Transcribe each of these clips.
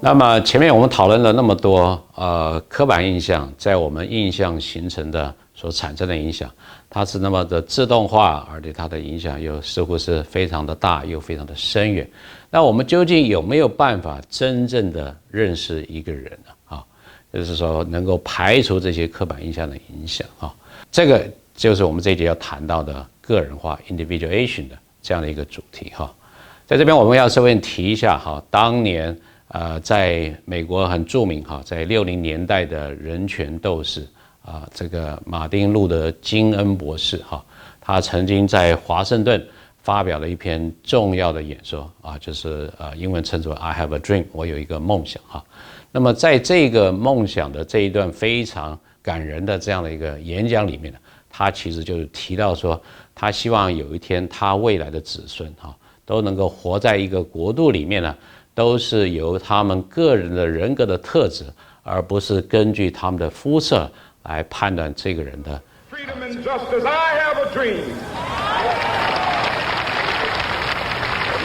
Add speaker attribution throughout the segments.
Speaker 1: 那么前面我们讨论了那么多刻板印象在我们印象形成的所产生的影响，它是那么的自动化，而且它的影响又似乎是非常的大，又非常的深远。那我们究竟有没有办法真正的认识一个人呢？就是说能够排除这些刻板印象的影响这个就是我们这一节要谈到的个人化 individuation 的这样的一个主题在这边我们要稍微提一下当年在美国很著名在60年代的人权斗士这个马丁路德金恩博士他曾经在华盛顿发表了一篇重要的演说就是英文称作 I have a dream， 我有一个梦想那么在这个梦想的这一段非常感人的这样的一个演讲里面呢，他其实就是提到说，他希望有一天他未来的子孙都能够活在一个国度里面呢，都是由他们个人的人格的特质，而不是根据他们的肤色来判断这个人的。
Speaker 2: Freedom and justice. I have a dream.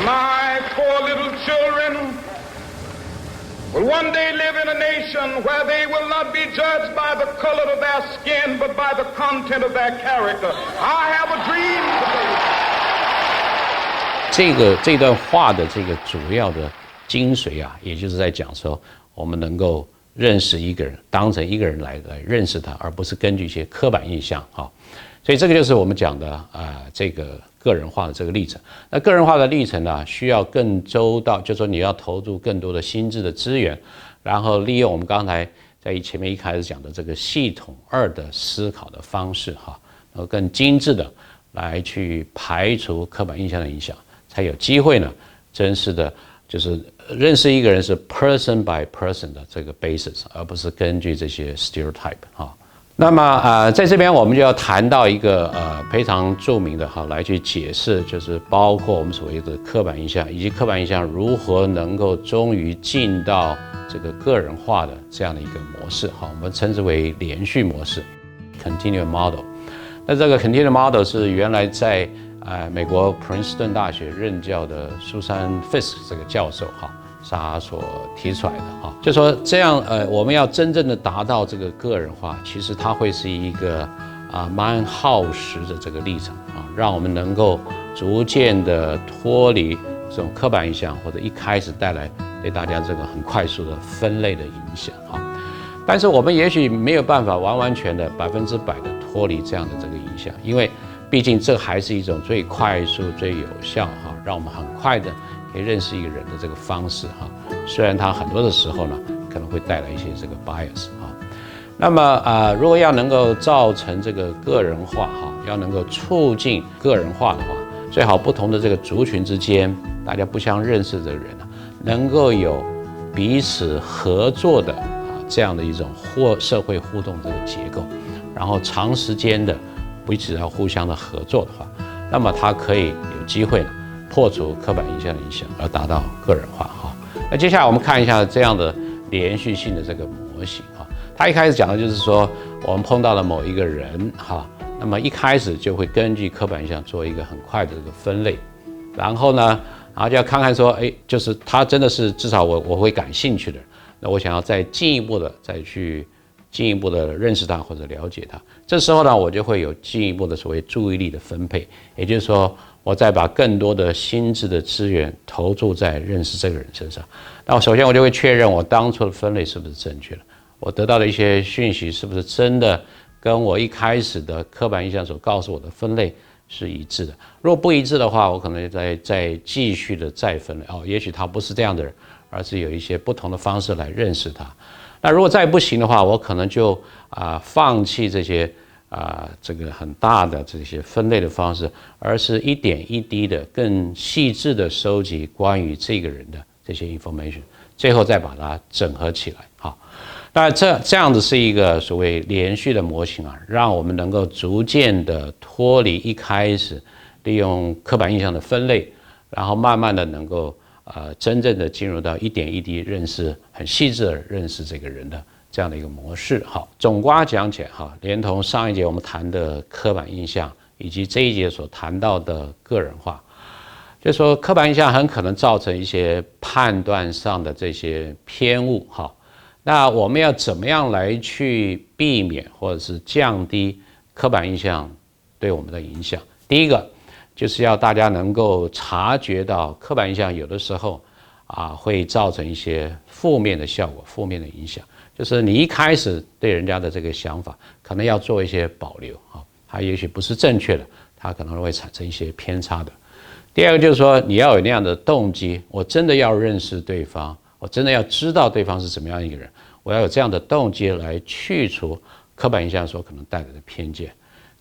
Speaker 2: My 4 little children will one day live in a nation where they will not be judged by the color of their skin, but by the content of their character. I have a dream today.
Speaker 1: 这段话的这个主要的精髓也就是在讲说，我们能够认识一个人，当成一个人来认识他，而不是根据一些刻板印象所以这个就是我们讲的这个个人化的这个历程。那个人化的历程呢，需要更周到，就是说你要投入更多的心智的资源，然后利用我们刚才在前面一开始讲的这个系统2的思考的方式然后更精致的来去排除刻板印象的影响，才有机会呢，真实的就是认识一个人是 person by person 的这个 basis， 而不是根据这些 stereotype 那么在这边我们就要谈到一个非常著名的来去解释，就是包括我们所谓的刻板印象，以及刻板印象如何能够终于进到这个个人化的这样的一个模式我们称之为连续模式 continuum model。那这个 continuum model 是原来在美国普林斯顿大学任教的苏珊 Fisk 这个教授是他所提出来的就说这样我们要真正的达到这个个人化，其实它会是一个蛮耗时的这个历程让我们能够逐渐的脱离这种刻板印象，或者一开始带来对大家这个很快速的分类的影响但是我们也许没有办法完完全的100%的脱离这样的这个影响，因为毕竟这还是一种最快速、最有效让我们很快的可以认识一个人的这个方式虽然它很多的时候呢可能会带来一些这个 bias 那么如果要能够造成这个个人化要能够促进个人化的话，最好不同的这个族群之间，大家不相认识的人能够有彼此合作的这样的一种社会互动这个结构，然后长时间的彼此要互相的合作的话，那么它可以有机会破除刻板印象的影响，而达到个人化那接下来我们看一下这样的连续性的这个模型他一开始讲的就是说，我们碰到了某一个人那么一开始就会根据刻板印象做一个很快的这个分类，然后呢就要看看说就是他真的是至少我会感兴趣的，那我想要再进一步的认识他或者了解他，这时候呢我就会有进一步的所谓注意力的分配，也就是说我再把更多的心智的资源投注在认识这个人身上。那首先我就会确认我当初的分类是不是正确的，我得到的一些讯息是不是真的跟我一开始的刻板印象所告诉我的分类是一致的。如果不一致的话，我可能再继续的再分类也许他不是这样的人，而是有一些不同的方式来认识他。那如果再不行的话，我可能就放弃这些这个很大的这些分类的方式，而是一点一滴的更细致的收集关于这个人的这些 information， 最后再把它整合起来那这样子是一个所谓连续的模型让我们能够逐渐的脱离一开始利用刻板印象的分类，然后慢慢的能够真正的进入到一点一滴认识，很细致的认识这个人的这样的一个模式总括讲起来连同上一节我们谈的刻板印象，以及这一节所谈到的个人化，就是说刻板印象很可能造成一些判断上的这些偏误哈。那我们要怎么样来去避免或者是降低刻板印象对我们的影响？第一个就是要大家能够察觉到刻板印象有的时候会造成一些负面的效果、负面的影响。就是你一开始对人家的这个想法，可能要做一些保留啊，它也许不是正确的，它可能会产生一些偏差的。第二个就是说，你要有那样的动机，我真的要认识对方，我真的要知道对方是怎么样一个人，我要有这样的动机来去除刻板印象所可能带来的偏见。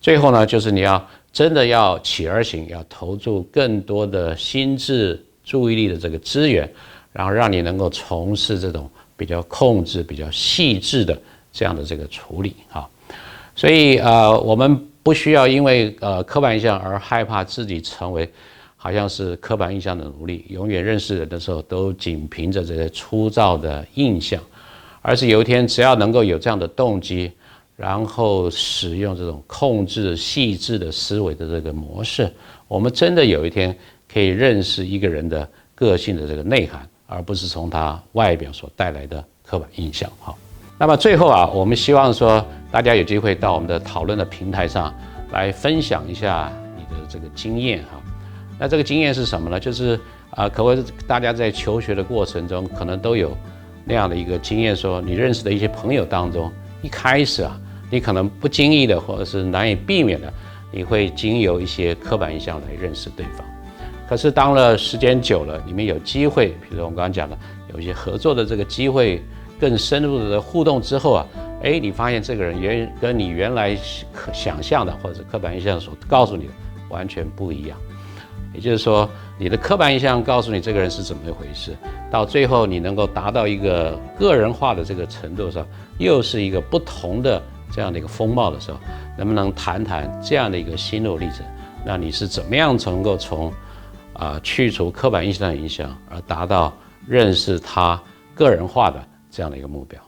Speaker 1: 最后呢，就是你要真的要起而行，要投注更多的心智、注意力的这个资源，然后让你能够从事这种比较控制、比较细致的这样的这个处理啊。所以我们不需要因为刻板印象而害怕自己成为好像是刻板印象的奴隶，永远认识人的时候都仅凭着这些粗糙的印象，而是有一天只要能够有这样的动机，然后使用这种控制细致的思维的这个模式，我们真的有一天可以认识一个人的个性的这个内涵，而不是从他外表所带来的刻板印象。好，那么最后我们希望说大家有机会到我们的讨论的平台上来分享一下你的这个经验哈。那这个经验是什么呢？就是可谓大家在求学的过程中，可能都有那样的一个经验，说你认识的一些朋友当中，一开始你可能不经意的，或者是难以避免的，你会经由一些刻板印象来认识对方。可是当了时间久了，你们有机会，比如我们刚刚讲的，有一些合作的这个机会，更深入的互动之后你发现这个人跟你原来想象的或者刻板印象所告诉你的完全不一样。也就是说，你的刻板印象告诉你这个人是怎么一回事，到最后你能够达到一个个人化的这个程度上，又是一个不同的这样的一个风貌的时候，能不能谈谈这样的一个心路历程？那你是怎么样能够从去除刻板印象的影响，而达到认识他个人化的这样的一个目标？